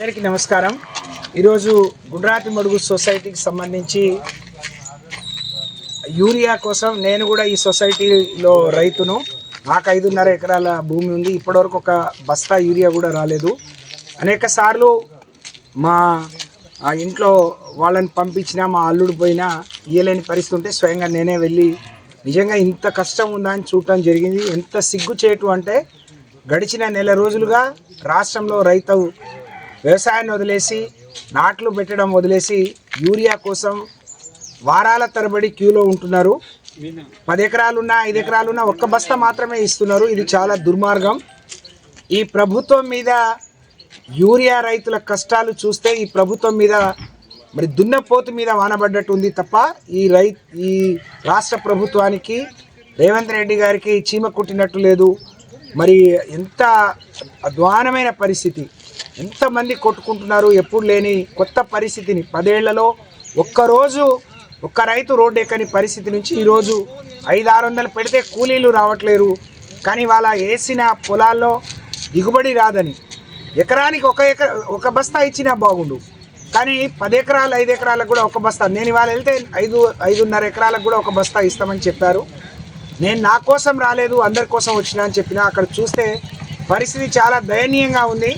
అందరికీ నమస్కారం। ఈరోజు గుండ్రాతి మడుగు సొసైటీకి సంబంధించి యూరియా కోసం నేను కూడా ఈ సొసైటీలో రైతును। నాకు 5.5 ఎకరాల భూమి ఉంది। ఇప్పటివరకు ఒక బస్తా యూరియా కూడా రాలేదు। అనేక సార్లు మా ఇంట్లో వాళ్ళని పంపించినా మా అల్లుడు పోయినా ఇయ్యలేని పరిస్థితి ఉంటే స్వయంగా నేనే వెళ్ళి నిజంగా ఇంత కష్టం ఉందా అని చూడటం జరిగింది। ఎంత సిగ్గుచేటు అంటే గడిచిన నెల రోజులుగా రాష్ట్రంలో రైతు వ్యవసాయాన్ని వదిలేసి నాట్లు పెట్టడం వదిలేసి యూరియా కోసం వారాల తరబడి క్యూలో ఉంటున్నారు। 10 ఎకరాలున్నా 5 ఎకరాలున్నా ఒక్క బస్తా మాత్రమే ఇస్తున్నారు। ఇది చాలా దుర్మార్గం। ఈ ప్రభుత్వం మీద యూరియా రైతుల కష్టాలు చూస్తే ఈ ప్రభుత్వం మీద మరి దున్నపోతు మీద వానబడ్డట్టు ఉంది తప్ప ఈ రాష్ట్ర ప్రభుత్వానికి రేవంత్ రెడ్డి గారికి చీమ కుట్టినట్టు లేదు। మరి ఎంత అధ్వానమైన పరిస్థితి, ఎంతమంది కొట్టుకుంటున్నారు। ఎప్పుడు లేని కొత్త పరిస్థితిని 10 ఏళ్లలో ఒక్కరోజు ఒక్క రైతు రోడ్డు ఎక్కని పరిస్థితి నుంచి ఈరోజు 500-600 పెడితే కూలీలు రావట్లేరు। కానీ వాళ్ళ వేసిన పొలాల్లో దిగుబడి రాదని ఎకరానికి ఒక బస్తా ఇచ్చినా బాగుండు, కానీ 10 ఎకరాలు 5 ఎకరాలకు కూడా ఒక బస్తా। నేను ఇవాళ వెళ్తే 5.5 ఎకరాలకు కూడా ఒక బస్తా ఇస్తామని చెప్పారు। నేను నా కోసం రాలేదు, అందరి కోసం వచ్చినా అని చెప్పినా। అక్కడ చూస్తే పరిస్థితి చాలా దయనీయంగా ఉంది।